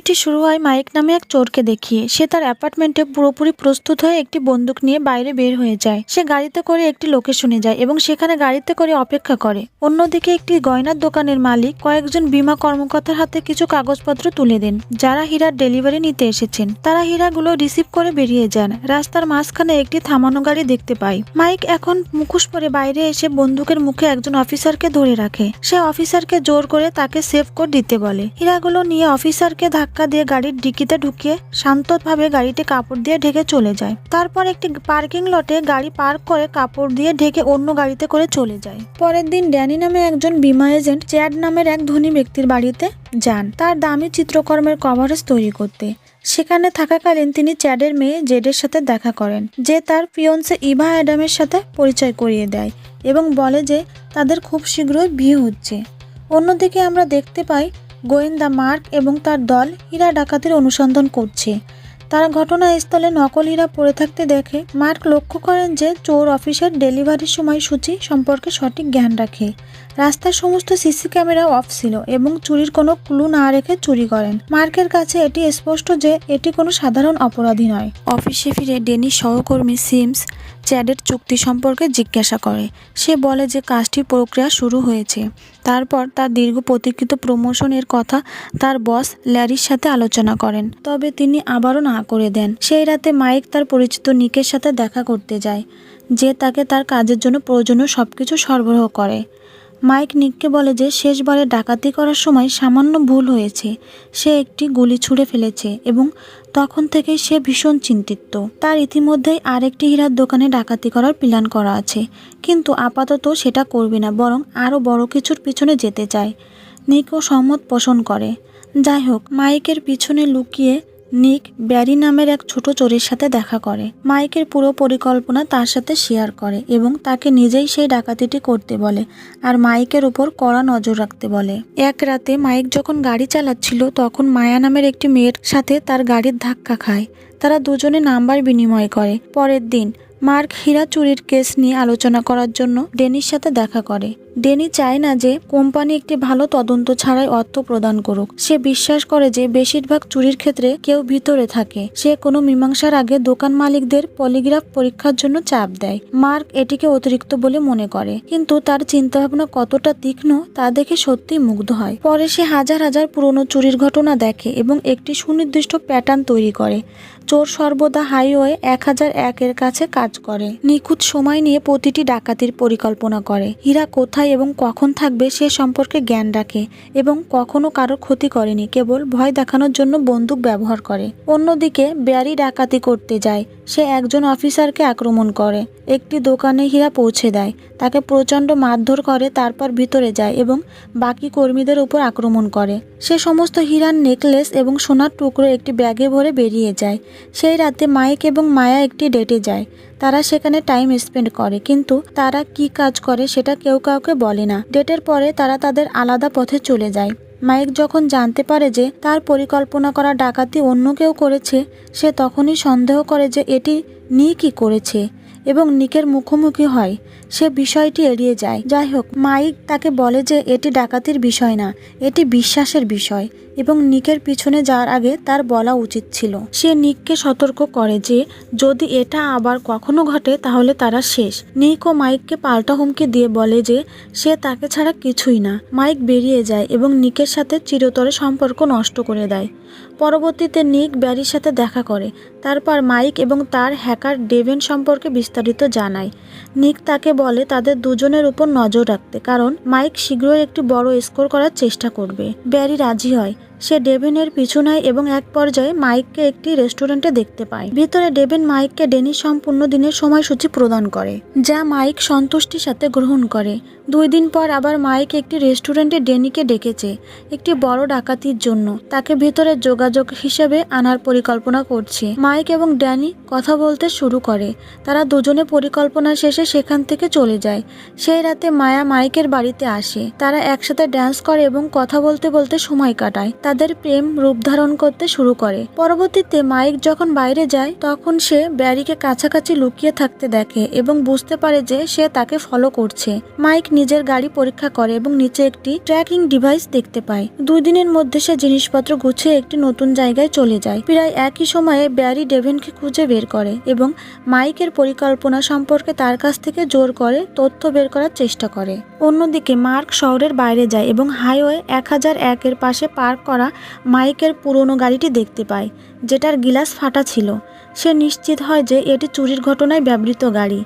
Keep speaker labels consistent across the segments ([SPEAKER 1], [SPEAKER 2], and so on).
[SPEAKER 1] ছবিটি শুরু হয় মাইক নামে এক চোরকে দেখিয়ে। সে তার অ্যাপার্টমেন্টে পুরোপুরি প্রস্তুত হয়ে একটি বন্দুক নিয়ে বাইরে বের হয়ে যায়। সে গাড়িতে করে একটি লোকেশনে যায় এবং সেখানে গাড়িতে করে অপেক্ষা করে। অন্যদিকে একটি গয়নার দোকানের মালিক কয়েকজন বীমা কর্মকর্তার হাতে কিছু কাগজপত্র তুলে দেন, যারা হীরার ডেলিভারি নিতে এসেছেন। তারা হীরাগুলো রিসিভ করে বেরিয়ে যান। রাস্তার মাঝখানে একটি থামানো গাড়ি দেখতে পায়। মাইক এখন মুখোশ পরে বাইরে এসে বন্দুকের মুখে একজন অফিসারকে ধরে রাখে। সে অফিসারকে জোর করে তাকে সেভ কোড দিতে বলে। হীরাগুলো নিয়ে অফিসারকে ধাক্কা দিয়ে গাড়ির ডিকিতে ঢুকিয়ে শান্তভাবে গাড়িটি কাপড় দিয়ে ঢেকে চলে যায়। তারপর একটি পার্কিং লটে গাড়ি পার্ক করে কাপড় দিয়ে ঢেকে অন্য গাড়িতে করে চলে যায়। পরের দিন ড্যানি নামে একজন বীমা এজেন্ট চ্যাড নামের এক ধনী ব্যক্তির বাড়িতে যান তার দামি চিত্রকর্মের কভারেজ তৈরি করতে। সেখানে থাকাকালীন তিনি চ্যাডের মেয়ে জেডের সাথে দেখা করেন, যে তার ফিয়ন্সে ইভা অ্যাডামের সাথে পরিচয় করিয়ে দেয় এবং বলে যে তাদের খুব শীঘ্রই বিয়ে হচ্ছে। অন্যদিকে আমরা দেখতে পাই গোয়েন্দা মার্ক এবং তার দল হীরা ডাকাতির অনুসন্ধান করছে। তারা ঘটনাস্থলে নকল হীরা পড়ে থাকতে দেখে মার্ক লক্ষ্য করেন যে চোর অফিসের ডেলিভারির সময়সূচি সম্পর্কে সঠিক জ্ঞান রাখে। রাস্তার সমস্ত সিসি ক্যামেরা অফ ছিল এবং চুরির কোনো ক্লু না রেখে চুরি করেন। মার্কের কাছে এটি স্পষ্ট যে এটি কোনো সাধারণ অপরাধী নয়। অফিসে ফিরে ডেনির সহকর্মী সিমস চ্যাডের চুক্তি সম্পর্কে জিজ্ঞাসা করে। সে বলে যে কাজটির প্রক্রিয়া শুরু হয়েছে। তারপর তার দীর্ঘ প্রতীক্ষিত প্রমোশনের কথা তার বস ল্যারির সাথে আলোচনা করেন, তবে তিনি আবারও না করে দেন। সেই রাতে মাইক তার পরিচিত নিকের সাথে দেখা করতে যায়, যে তাকে তার কাজের জন্য প্রয়োজনীয় সবকিছু সরবরাহ করে। মাইক নিককে বলে যে শেষবারে ডাকাতি করার সময় সামান্য ভুল হয়েছে। সে একটি গুলি ছুঁড়ে ফেলেছে এবং তখন থেকেই সে ভীষণ চিন্তিত। তার ইতিমধ্যেই আরেকটি হীরার দোকানে ডাকাতি করার প্ল্যান করা আছে, কিন্তু আপাতত সেটা করবে না, বরং আরও বড় কিছুর পিছনে যেতে চায়। নিকও সম্মত পোষণ করে। যাই হোক, মাইকের পিছনে লুকিয়ে নিক ব্যারি নামের এক ছোট চোরের সাথে দেখা করে। মাইকের পুরো পরিকল্পনা তার সাথে শেয়ার করে এবং তাকে নিজেই সেই ডাকাতিটি করতে বলে আর মাইকের উপর কড়া নজর রাখতে বলে। এক রাতে মাইক যখন গাড়ি চালাচ্ছিল তখন মায়া নামের একটি মেয়ের সাথে তার গাড়ির ধাক্কা খায়। তারা দুজনে নাম্বার বিনিময় করে। পরের দিন মার্ক হীরা চুরির কেস নিয়ে আলোচনা করার জন্য ডেনির সাথে দেখা করে। ডেনি চায় না যে কোম্পানি একটি ভালো তদন্ত ছাড়াই অর্থ প্রদান করুক। সে বিশ্বাস করে যে বেশিরভাগ চুরির ক্ষেত্রে কেউ ভিতরে থাকে। সে কোনো মীমাংসার আগে দোকান মালিকদের পলিগ্রাফ পরীক্ষার জন্য চাপ দেয়। মার্ক এটিকে অতিরিক্ত বলে মনে করে, কিন্তু তার চিন্তাভাবনা কতটা তীক্ষ্ণ তা দেখে সত্যিই মুগ্ধ হয়। পরে সে হাজার হাজার পুরনো চুরির ঘটনা দেখে এবং একটি সুনির্দিষ্ট প্যাটার্ন তৈরি করে। চোর সর্বদা হাইওয়ে 1001 এর কাছে কাজ করে। নিখুঁত সময় নিয়ে প্রতিটি ডাকাতির পরিকল্পনা করে। হীরা কোথায় এবং কখন থাকবে সে সম্পর্কে জ্ঞান রাখে এবং কখনো কারোর ক্ষতি করেনি, কেবল ভয় দেখানোর জন্য বন্দুক ব্যবহার করে। অন্যদিকে ব্যারি ডাকাতি করতে যায়। সে একজন অফিসারকে আক্রমণ করে, একটি দোকানে হীরা পৌঁছে দেয়, তাকে প্রচণ্ড মারধর করে, তারপর ভিতরে যায় এবং বাকি কর্মীদের উপর আক্রমণ করে। সে সমস্ত হীরার নেকলেস এবং সোনার টুকরো একটি ব্যাগে ভরে বেরিয়ে যায়। সেই রাতে মাইক এবং মায়া একটি ডেটে যায়। তারা সেখানে টাইম স্পেন্ড করে, কিন্তু তারা কি কাজ করে সেটা কেউ কাউকে বলে না। ডেটের পরে তারা তাদের আলাদা পথে চলে যায়। মাইক যখন জানতে পারে যে তার পরিকল্পনা করা ডাকাতি অন্য কেউ করেছে, সে তখনই সন্দেহ করে যে এটি নিকই করেছে এবং নিকের মুখোমুখি হয়। সে বিষয়টি এড়িয়ে যায়। যাই হোক, মাইক তাকে বলে যে এটি ডাকাতির বিষয় না, এটি বিশ্বাসের বিষয় এবং নিকের পিছনে যাওয়ার আগে তার বলা উচিত ছিল। সে নিককে সতর্ক করে যে যদি এটা আবার কখনো ঘটে তাহলে তারা শেষ। নিক ও মাইককে পাল্টা হুমকি দিয়ে বলে যে সে তাকে ছাড়া কিছুই না। মাইক বেরিয়ে যায় এবং নিকের সাথে চিরতরে সম্পর্ক নষ্ট করে দেয়। পরবর্তীতে নিক ব্যারির সাথে দেখা করে। তারপর মাইক এবং তার হ্যাকার ডেভেন সম্পর্কে বিস্তারিত জানায়। নিক তাকে বলে তাদের দুজনের উপর নজর রাখতে, কারণ মাইক শীঘ্রই একটি বড় স্কোর করার চেষ্টা করবে। ব্যারি রাজি হয়। সে ডেভেনের পিছু নেয় এবং এক পর্যায়ে মাইককে একটি রেস্টুরেন্টে দেখতে পায়। ভিতরে ডেভেন মাইককে ডেনির সম্পূর্ণ দিনের সময়সূচি প্রদান করে, যা মাইক সন্তুষ্টির সাথে গ্রহণ করে। 2 দিন পর আবার মাইক একটি রেস্টুরেন্টে ডেনিকে ডেকেছে একটি বড় ডাকাতির জন্য। তাকে ভিতরে যোগাযোগ হিসেবে আনার পরিকল্পনা করছে। মাইক এবং ড্যানি কথা বলতে শুরু করে। তারা দুজনে পরিকল্পনা শেষে সেখান থেকে চলে যায়। সেই রাতে মায়া মাইকের বাড়িতে আসে। তারা একসাথে ড্যান্স করে এবং কথা বলতে বলতে সময় কাটায়। তাদের প্রেম রূপ ধারণ করতে শুরু করে। পরবর্তীতে মাইক যখন বাইরে যায় তখন সে ব্যারিকে কাছাকাছি লুকিয়ে থাকতে দেখে এবং বুঝতে পারে যে সে তাকে ফলো করছে। মাইক নিজের গাড়ি পরীক্ষা করে এবং নিচে একটি ট্র্যাকিং ডিভাইস দেখতে পায়। 2 দিনের মধ্যে সে জিনিসপত্র গুছিয়ে একটি নতুন জায়গায় চলে যায়। প্রায় একই সময়ে ব্যারি ডেভেনকে খুঁজে বের করে এবং মাইকের পরিকল্পনা সম্পর্কে তার কাছ থেকে জোর করে তথ্য বের করার চেষ্টা করে। অন্যদিকে মার্ক শহরের বাইরে যায় এবং হাইওয়ে 1001 এর পাশে পার্ক করা মাইকের পুরনো গাড়িটি দেখতে পায়, যেটার গ্লাস ফাটা ছিল। সে নিশ্চিত হয় যে এটি চুরির ঘটনায় ব্যবহৃত গাড়ি।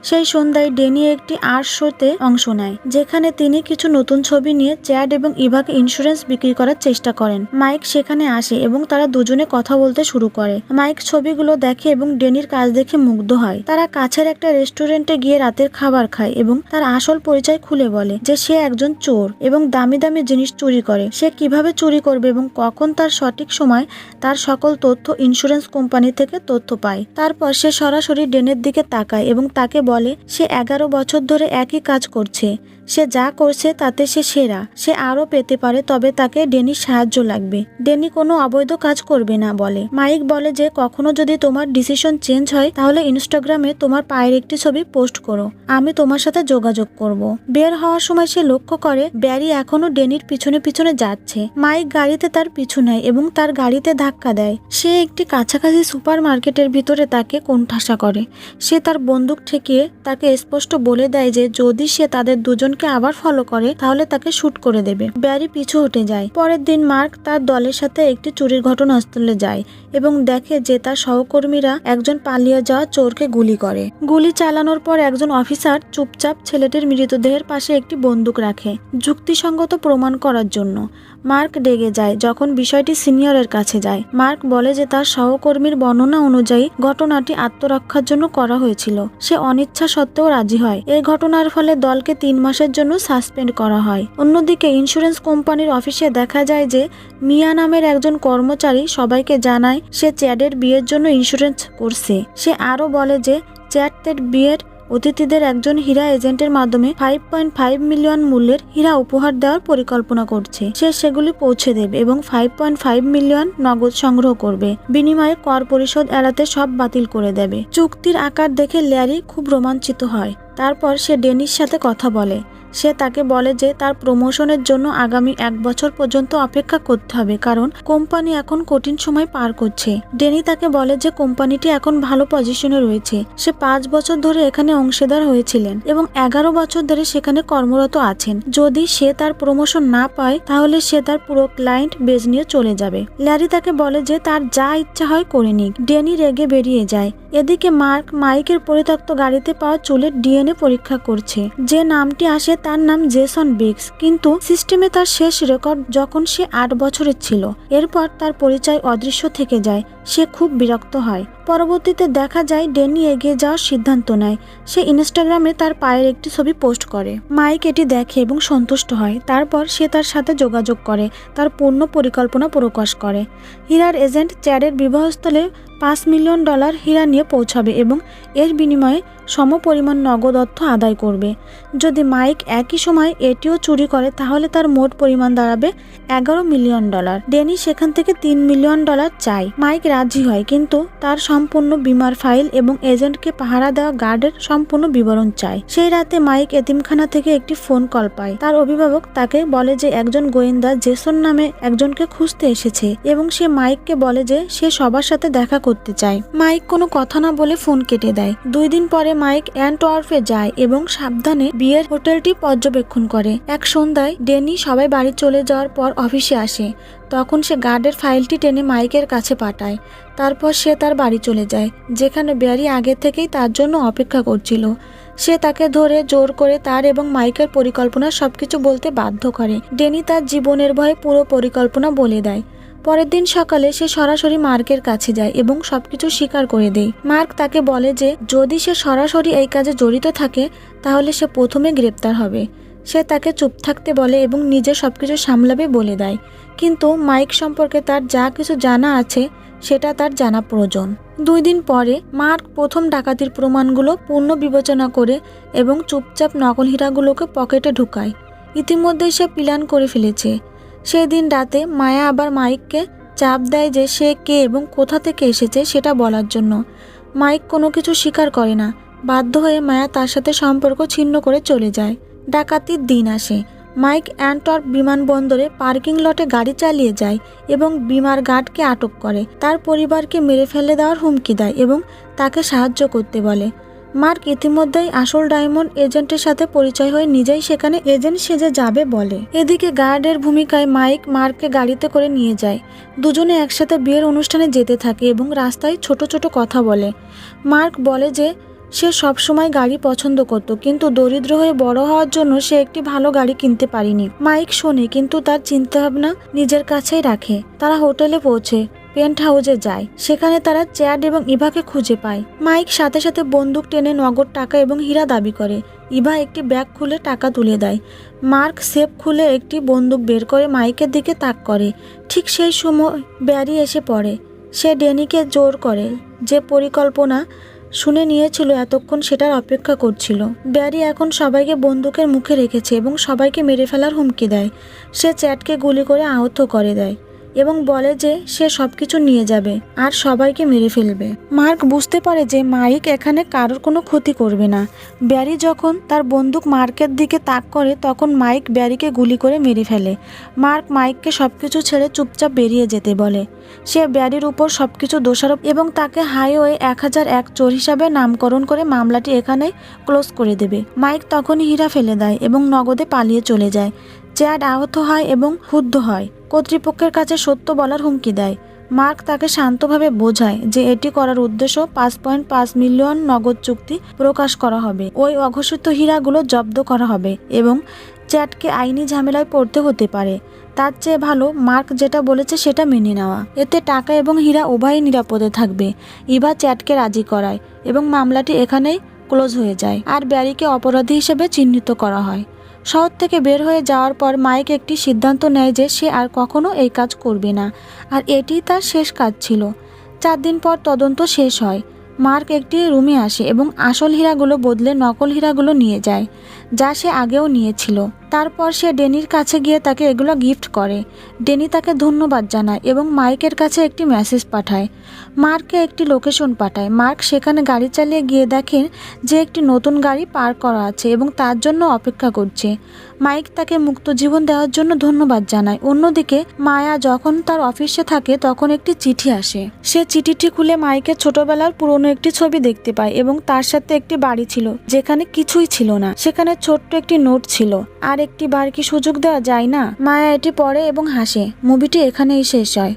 [SPEAKER 1] সেই সন্ধ্যায় ডেনি একটি আর্ট শোতে অংশ নেয়, যেখানে তিনি কিছু নতুন ছবি নিয়ে চ্যাড এবং ইভাকে ইন্স্যুরেন্স বিক্রি করার চেষ্টা করেন। মাইক সেখানে আসে এবং তারা দুজনে কথা বলতে শুরু করে। মাইক ছবিগুলো দেখে এবং ডেনির কাজ দেখে মুগ্ধ হয়। তারা কাছের একটা রেস্টুরেন্টে গিয়ে রাতের খাবার খায় এবং তার আসল পরিচয় খুলে বলে যে সে একজন চোর এবং দামি দামি জিনিস চুরি করে। সে কিভাবে চুরি করবে এবং কখন তার সঠিক সময় তার সকল তথ্য ইন্স্যুরেন্স কোম্পানি থেকে তথ্য পায়। তারপর সে সরাসরি ডেনের দিকে তাকায় এবং তাকে বলে সে 11 বছর ধরে একই কাজ করছে। সে যা করছে তাতে সে সেরা। সে আরো পেতে পারে, তবে তাকে ডেনির সাহায্য লাগবে। ডেনি কোনো অবৈধ কাজ করবে না বলে। মাইক বলে যে কখনো যদি তোমার ডিসিশন চেঞ্জ হয় তাহলে ইনস্টাগ্রামে তোমার পায়ের একটি ছবি পোস্ট করো, আমি তোমার সাথে যোগাযোগ করব। বের হওয়ার সময় সে লক্ষ্য করে ব্যারি এখনো ডেনির পিছনে পিছনে যাচ্ছে। মাইক গাড়িতে তার পিছু নেয় এবং তার গাড়িতে ধাক্কা দেয়। সে একটি কাছাকাছি সুপার মার্কেটের ভিতরে তাকে কোণঠাসা করে। সে তার বন্দুক ঠেকিয়ে তাকে স্পষ্ট বলে দেয় যে যদি সে তাদের দুজনকে আবার ফলো করে তাহলে তাকে শুট করে দেবে। ব্যারি পিছু হটে যায়। পরের দিন মার্ক তার দলের সাথে একটি চুরির ঘটনাস্থলে যায় এবং দেখে যে তার সহকর্মীরা একজন পালিয়ে যাওয়া চোরকে গুলি করে। গুলি চালানোর পর একজন অফিসার চুপচাপ ছেলেটির মৃতদেহের পাশে একটি বন্দুক রাখে, যুক্তিসঙ্গত প্রমাণ করার জন্য। মার্ক রেগে যায় যখন বিষয়টি সিনিয়রের কাছে যায়। মার্ক বলে যে তার সহকর্মীর বর্ণনা অনুযায়ী ঘটনাটি আত্মরক্ষার জন্য করা হয়েছিল। সে অনিচ্ছা সত্ত্বেও রাজি হয়। এই ঘটনার ফলে দলকে 3 মাসের জন্য সাসপেন্ড করা হয়। অন্যদিকে ইন্স্যুরেন্স কোম্পানির অফিসে দেখা যায় যে মিয়া নামের একজন কর্মচারী সবাইকে জানায় সে চ্যাডের বিয়ের জন্য ইন্স্যুরেন্স করছে। সে আরো বলে যে চ্যাড তার বিয়ের অতিথিদের একজন হীরা এজেন্টের মাধ্যমে 5.5 মিলিয়ন মূল্যের হীরা উপহার দেওয়ার পরিকল্পনা করছে। সে সেগুলি পৌঁছে দেবে এবং 5.5 মিলিয়ন নগদ সংগ্রহ করবে। বিনিময়ে কর পরিশোধ এড়াতে সব বাতিল করে দেবে। চুক্তির আকার দেখে ল্যারি খুব রোমাঞ্চিত হয়। তারপর সে ডেনির সাথে কথা বলে। সে তাকে বলে যে তার প্রমোশনের জন্য আগামী 1 বছর পর্যন্ত অপেক্ষা করতে হবে, কারণ কোম্পানি এখন কঠিন সময় পার করছে। ডেনি তাকে বলে যে কোম্পানিটি এখন ভালো পজিশনে রয়েছে। সে 5 বছর ধরে এখানে অংশীদার হয়েছিলেন এবং 11 বছর ধরে সেখানে কর্মরত আছেন। যদি সে তার প্রমোশন না পায় তাহলে সে তার পুরো ক্লায়েন্ট বেজ নিয়ে চলে যাবে। ল্যারি তাকে বলে যে তার যা ইচ্ছা হয় করে নিক। ডেনি রেগে বেরিয়ে যায়। এদিকে মার্ক মাইকের পরিত্যক্ত গাড়িতে পাওয়া চুলের ডিএনএ পরীক্ষা করছে। যে নামটি আসে তার নাম জেসন বিগস, কিন্তু সিস্টেমে তার শেষ রেকর্ড যখন সে 8 বছরের ছিল। এরপর তার পরিচয় অদৃশ্য থেকে যায়। সে খুব বিরক্ত হয়। পরবর্তীতে দেখা যায় ডেনি এগিয়ে যাওয়ার সিদ্ধান্ত নেয়। সে ইনস্টাগ্রামে তার পায়ের একটি ছবি পোস্ট করে। মাইক এটি দেখে এবং সন্তুষ্ট হয়। তারপর সে তার সাথে যোগাযোগ করে, তার পূর্ণ পরিকল্পনা প্রকাশ করে। হীরার এজেন্ট চ্যাডের বিবাহস্থলে $5 মিলিয়ন হীরা নিয়ে পৌঁছাবে এবং এর বিনিময়ে সমপরিমাণ নগদ অর্থ আদায় করবে। যদি মাইক একই সময় এটিও চুরি করে তাহলে তার মোট পরিমাণ দাঁড়াবে $11 মিলিয়ন। ডেনি সেখান থেকে $3 মিলিয়ন চায়। মাইক রাজি হয়, কিন্তু তার সম্পূর্ণ বীমার ফাইল এবং এজেন্টকে পাহারা দেওয়া গার্ডের সম্পূর্ণ বিবরণ চায়। সেই রাতে মাইক এতিমখানা থেকে একটি ফোন কল পায়। তার অভিভাবক তাকে বলে যে একজন গোয়েন্দা জেসন নামে একজনকে খুঁজতে এসেছে এবং সে মাইককে বলে যে সে সবার সাথে দেখা করতে চায়। মাইক কোনো কথা না বলে ফোন কেটে দেয়। 2 দিন পরে মাইক অ্যান্টওয়ার্পে যায় এবং সাবধানে বিয়ের হোটেলটি পর্যবেক্ষণ করে। এক সন্ধ্যায় ডেনি সবাই বাড়ি চলে যাওয়ার পর অফিসে আসে। তখন সে গার্ডের ফাইলটি টেনে মাইকের কাছে পাঠায়। তারপর সে তার বাড়ি চলে যায়, যেখানে ব্যারি আগে থেকেই তার জন্য অপেক্ষা করছিল। সে তাকে ধরে জোর করে তার এবং মাইকের পরিকল্পনা সবকিছু বলতে বাধ্য করে। ডেনি তার জীবনের ভয়ে পুরো পরিকল্পনা বলে দেয়। পরের দিন সকালে সে সরাসরি মার্কের কাছে যায় এবং সবকিছু স্বীকার করে দেয়। মার্ক তাকে বলে যে যদি সে সরাসরি এই কাজে জড়িত থাকে তাহলে সে প্রথমে গ্রেপ্তার হবে। সে তাকে চুপ থাকতে বলে এবং নিজে সবকিছু সামলাবে বলে দেয়, কিন্তু মাইক সম্পর্কে তার যা কিছু জানা আছে সেটা তার জানা প্রয়োজন। 2 দিন পরে মার্ক প্রথম ডাকাতির প্রমাণগুলো পূর্ণ বিবেচনা করে এবং চুপচাপ নকল হীরাগুলোকে পকেটে ঢুকায়। ইতিমধ্যেই সে প্ল্যান করে ফেলেছে। সেই দিন রাতে মায়া আবার মাইককে চাপ দেয় যে সে কে এবং কোথা থেকে এসেছে সেটা বলার জন্য। মাইক কোনো কিছু স্বীকার করে না। বাধ্য হয়ে মায়া তার সাথে সম্পর্ক ছিন্ন করে চলে যায়। ডাকাতির দিন আসে। মাইক অ্যান্টওয়ার্প বিমানবন্দরে পার্কিং লটে গাড়ি চালিয়ে যায় এবং বিমার গার্ডকে আটক করে। তার পরিবারকে মেরে ফেলে দেওয়ার হুমকি দেয় এবং তাকে সাহায্য করতে বলে। মার্ক ইতিমধ্যেই আসল ডায়মন্ড এজেন্টের সাথে পরিচয় হয়ে নিজেই সেখানে এজেন্ট সেজে যাবে বলে। এদিকে গার্ডের ভূমিকায় মাইক মার্ককে গাড়িতে করে নিয়ে যায়। দুজনে একসাথে বিয়ের অনুষ্ঠানে যেতে থাকে এবং রাস্তায় ছোট ছোট কথা বলে। মার্ক বলে যে সে সবসময় গাড়ি পছন্দ করত, কিন্তু দরিদ্র হয়ে বড় হওয়ার জন্য সে একটি ভালো গাড়ি কিনতে পারেনি। মাইক শোনে কিন্তু তার চিন্তাভাবনা নিজের কাছেই রাখে। তারা হোটেলে পৌঁছে পেন্ট হাউসে যায়। সেখানে তারা চ্যাড এবং ইভাকে খুঁজে পায়। মাইক সাথে সাথে বন্দুক টেনে নগদ টাকা এবং হীরা দাবি করে। ইভা একটি ব্যাগ খুলে টাকা তুলে দেয়। মার্ক সেফ খুলে একটি বন্দুক বের করে মাইকের দিকে তাক করে। ঠিক সেই সময় ব্যারি এসে পড়ে। সে ডেনিকে জোর করে যে পরিকল্পনা শুনে নিয়েছিল এতক্ষণ সেটার অপেক্ষা করছিল। ব্যারি এখন সবাইকে বন্দুকের মুখে রেখেছে এবং সবাইকে মেরে ফেলার হুমকি দেয়। সে চ্যাটকে গুলি করে আহত করে দেয় এবং বলে যে সে সবকিছু নিয়ে যাবে আর সবাইকে মেরে ফেলবে। মার্ক বুঝতে পারে যে মাইক এখানে কারোর কোনো ক্ষতি করবে না। ব্যারি যখন তার বন্দুক মার্কের দিকে তাক করে তখন মাইক ব্যারিকে গুলি করে মেরে ফেলে। মার্ক মাইককে সবকিছু ছেড়ে চুপচাপ বেরিয়ে যেতে বলে। সে ব্যারির উপর সবকিছু দোষারোপ এবং তাকে হাইওয়ে 1001 চোর হিসাবে নামকরণ করে মামলাটি এখানে ক্লোজ করে দেবে। মাইক তখনই হীরা ফেলে দেয় এবং নগদে পালিয়ে চলে যায়। চ্যাড আহত হয় এবং ক্ষুব্ধ হয়। কর্তৃপক্ষের কাছে সত্য বলার হুমকি দেয়। মার্ক তাকে শান্তভাবে বোঝায় যে এটি করার উদ্দেশ্য 5.5 মিলিয়ন নগদ চুক্তি প্রকাশ করা হবে। ওই অঘোষিত হীরাগুলো জব্দ করা হবে এবং চ্যাটকে আইনি ঝামেলায় পড়তে হতে পারে। তার চেয়ে ভালো মার্ক যেটা বলেছে সেটা মেনে নেওয়া। এতে টাকা এবং হীরা উভয়ই নিরাপদে থাকবে। ইভা চ্যাটকে রাজি করায় এবং মামলাটি এখানেই ক্লোজ হয়ে যায় আর ব্যারিকে অপরাধী হিসেবে চিহ্নিত করা হয়। শহর থেকে বের হয়ে যাওয়ার পর মাইক একটি সিদ্ধান্ত নেয় যে সে আর কখনো এই কাজ করবে না, আর এটি তার শেষ কাজ ছিল। 4 দিন পর তদন্ত শেষ হয়। মার্ক একটি রুমে আসে এবং আসল হীরাগুলো বদলে নকল হীরাগুলো নিয়ে যায়, যা সে আগেও নিয়েছিল। তারপর সে ডেনির কাছে গিয়ে তাকে এগুলো গিফট করে। ডেনি তাকে ধন্যবাদ জানায় এবং মাইকের কাছে একটি মেসেজ পাঠায়। মার্ককে একটি লোকেশন পাঠায়। মার্ক সেখানে গাড়ি চালিয়ে গিয়ে দেখেন যে একটি নতুন গাড়ি পার্ক করা আছে এবং তার জন্য অপেক্ষা করছে। মাইক তাকে মুক্ত জীবন দেওয়ার জন্য ধন্যবাদ জানায়। অন্যদিকে মায়া যখন তার অফিসে থাকে তখন একটি চিঠি আসে। সে চিঠিটি খুলে মাইকের ছোটবেলার পুরনো একটি ছবি দেখতে পায় এবং তার সাথে একটি বাড়ি ছিল যেখানে কিছুই ছিল না। সেখানে ছোট্ট একটি নোট ছিল। আর একটি বার কি সুযোগ দেওয়া যায় না? মায়া এটি পড়ে এবং হাসে। মুভিটি এখানেই শেষ হয়।